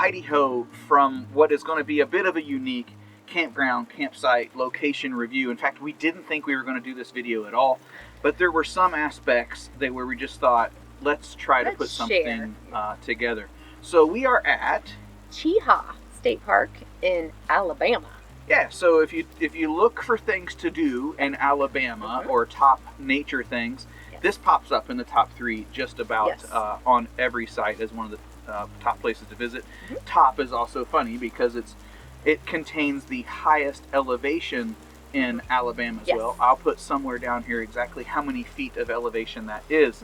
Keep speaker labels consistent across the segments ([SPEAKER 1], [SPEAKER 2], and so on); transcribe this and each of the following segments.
[SPEAKER 1] hidey-ho from what is going to be a bit of a unique campground, campsite, location review. In fact, we didn't think we were going to do this video at all, but there were some aspects where we just thought, let's try to put something together. So we are at
[SPEAKER 2] Cheaha State Park in Alabama.
[SPEAKER 1] Yeah, so if you look for things to do in Alabama or top nature things, this pops up in the top 3 just about on every site as one of the top places to visit. Top is also funny because it contains the highest elevation in Alabama as well. I'll put somewhere down here exactly how many feet of elevation that is.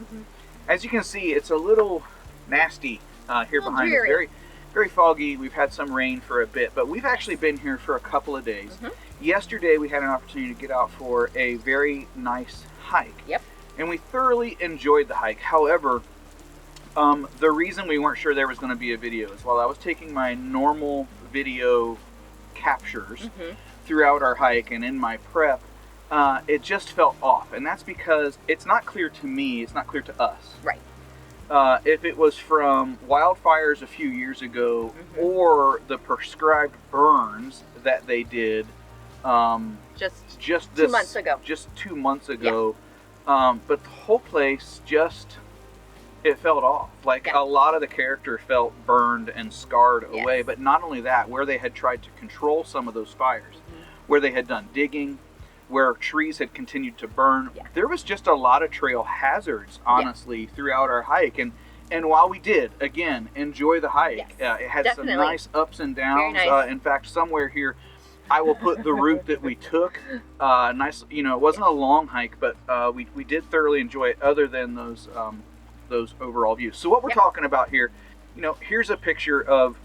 [SPEAKER 1] As you can see, it's a little nasty here behind us. Very foggy. We've had some rain for a bit, but we've actually been here for a couple of days. Yesterday we had an opportunity to get out for a very nice hike. And we thoroughly enjoyed the hike. However, the reason we weren't sure there was going to be a video is while I was taking my normal video captures throughout our hike and in my prep, it just felt off. And that's because it's not clear to me, it's not clear to us. If it was from wildfires a few years ago or the prescribed burns that they did just
[SPEAKER 2] 2 months ago.
[SPEAKER 1] Just 2 months ago. But the whole place it felt off. Like a lot of the character felt burned and scarred away. But not only that, where they had tried to control some of those fires, where they had done digging, where trees had continued to burn, there was just a lot of trail hazards, honestly, throughout our hike. And while we did, again, enjoy the hike, it had some nice ups and downs. In fact, somewhere here, I will put the route that we took. Nice, it wasn't a long hike, but we did thoroughly enjoy it. Other than those overall views. So what we're talking about here, here's a picture of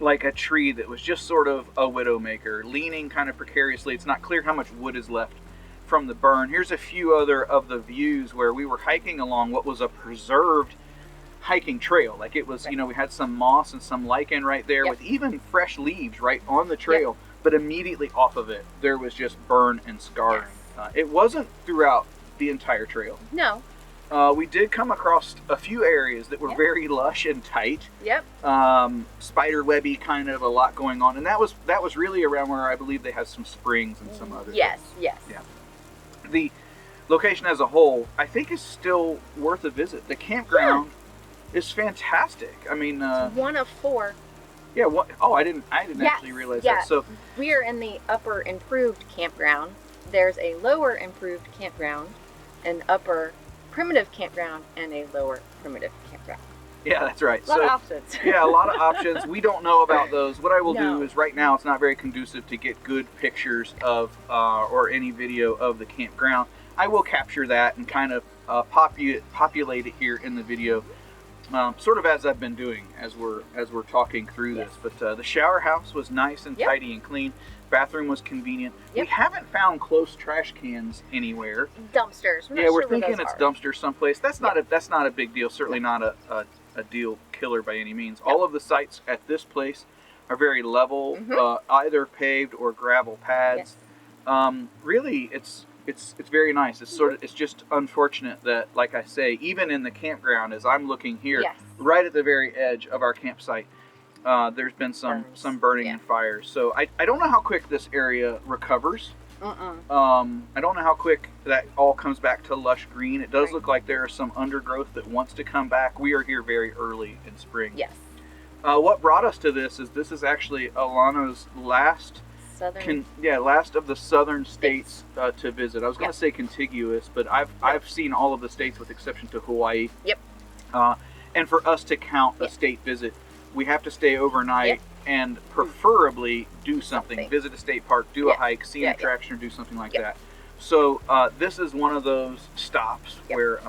[SPEAKER 1] like a tree that was just sort of a widowmaker, leaning kind of precariously. It's not clear how much wood is left from the burn. Here's a few other of the views where we were hiking along what was a preserved hiking trail. Like it was, we had some moss and some lichen right there with even fresh leaves right on the trail, but immediately off of it, there was just burn and scarring. It wasn't throughout the entire trail.
[SPEAKER 2] No.
[SPEAKER 1] We did come across a few areas that were very lush and tight. Spider webby, kind of a lot going on, and that was really around where I believe they have some springs and some other things. The location as a whole, I think, is still worth a visit. The campground is fantastic. I mean,
[SPEAKER 2] it's 1 of 4.
[SPEAKER 1] Yeah. I didn't actually realize that. So
[SPEAKER 2] we are in the upper improved campground. There's a lower improved campground, an upper primitive campground, and a lower primitive campground.
[SPEAKER 1] Yeah, that's right.
[SPEAKER 2] A lot of options.
[SPEAKER 1] A lot of options. We don't know about those. What I will do is right now it's not very conducive to get good pictures of or any video of the campground. I will capture that and kind of populate it here in the video, sort of as I've been doing as we're talking through this. But the shower house was nice and tidy and clean. Bathroom was convenient. We haven't found close trash cans anywhere.
[SPEAKER 2] Dumpsters.
[SPEAKER 1] We're thinking it's dumpsters someplace. That's not a big deal. Certainly not a deal killer by any means. All of the sites at this place are very level, either paved or gravel pads. Really, it's very nice. It's just unfortunate that, like I say, even in the campground, as I'm looking here, right at the very edge of our campsite, there's been some burning and fires. So I don't know how quick this area recovers. I don't know how quick that all comes back to lush green. It does look like there is some undergrowth that wants to come back. We are here very early in spring. What brought us to this is actually Alana's last of the southern states to visit. I was going to say contiguous, but I've seen all of the states with exception to Hawaii. And for us to count a state visit, we have to stay overnight and preferably do something. Visit a state park, do a hike, see an attraction, or do something like that. So this is one of those stops where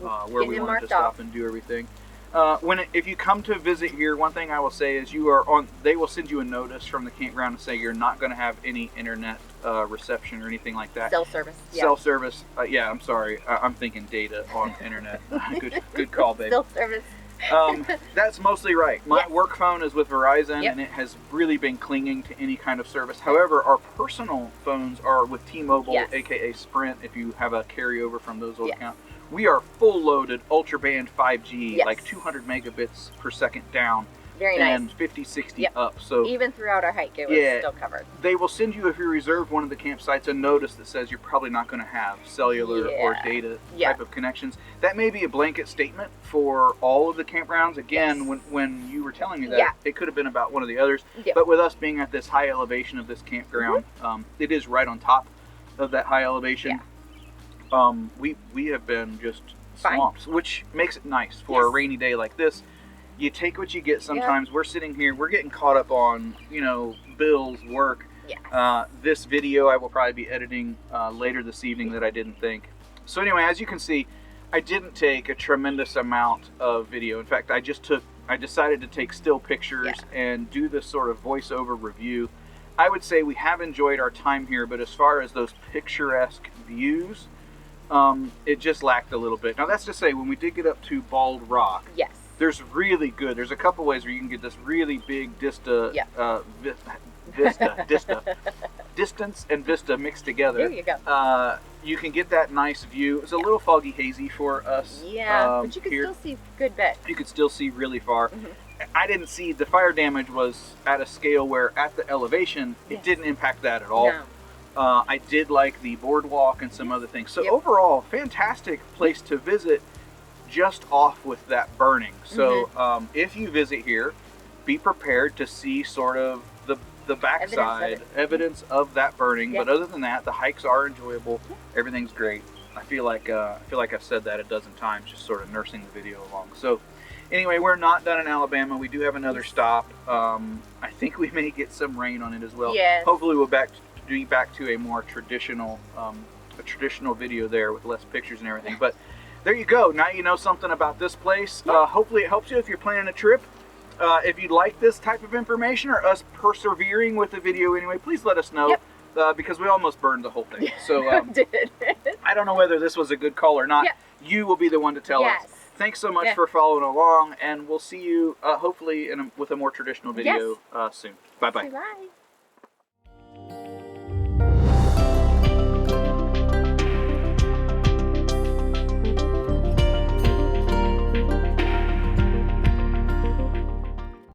[SPEAKER 1] we wanted to stop and do everything. If you come to visit here, one thing I will say is they will send you a notice from the campground to say you're not going to have any internet reception or anything like that.
[SPEAKER 2] Cell service.
[SPEAKER 1] Cell service. I'm sorry. I'm thinking data on internet. Good call, babe.
[SPEAKER 2] Cell service.
[SPEAKER 1] That's mostly right. My work phone is with Verizon, and it has really been clinging to any kind of service. However, our personal phones are with T-Mobile, aka Sprint, if you have a carryover from those old accounts. We are full loaded ultra band 5G, like 200 megabits per second down
[SPEAKER 2] Very nice.
[SPEAKER 1] and 50, 60
[SPEAKER 2] Yep.
[SPEAKER 1] up. So
[SPEAKER 2] even throughout our hike, it was still covered.
[SPEAKER 1] they will send you, if you reserve one of the campsites, a notice that says you're probably not going to have cellular or data type of connections. That may be a blanket statement for all of the campgrounds. Again, when you were telling me that, it could have been about one of the others. But with us being at this high elevation of this campground, it is right on top of that high elevation. We have been just swamped, which makes it nice for a rainy day like this. You take what you get sometimes. We're sitting here, we're getting caught up on, bills, work. This video I will probably be editing later this evening that I didn't think. So anyway, as you can see, I didn't take a tremendous amount of video. In fact, I decided to take still pictures and do this sort of voiceover review. I would say we have enjoyed our time here, but as far as those picturesque views, it just lacked a little bit. Now that's to say, when we did get up to Bald Rock, there's a couple ways where you can get this really big distance and vista mixed together.
[SPEAKER 2] There you go.
[SPEAKER 1] You can get that nice view. It's a little foggy hazy for us.
[SPEAKER 2] But you can still see a good bit.
[SPEAKER 1] You could still see really far. I didn't see, the fire damage was at a scale where at the elevation, it didn't impact that at all.
[SPEAKER 2] No.
[SPEAKER 1] I did like the boardwalk and some other things. So overall, fantastic place to visit, just off with that burning. So if you visit here, be prepared to see sort of the backside evidence of that burning. But other than that, the hikes are enjoyable. Everything's great. I feel like I've said that a dozen times, just sort of nursing the video along. So anyway, we're not done in Alabama. We do have another stop. I think we may get some rain on it as well. Hopefully we'll be back to a more traditional video there with less pictures and everything. But there you go. Now you know something about this place. Hopefully it helps you if you're planning a trip. If you'd like this type of information or us persevering with the video anyway, please let us know. Because we almost burned the whole thing. So I don't know whether this was a good call or not. You will be the one to tell us. Thanks so much for following along, and we'll see you hopefully with a more traditional video soon. Bye-bye.
[SPEAKER 2] Bye.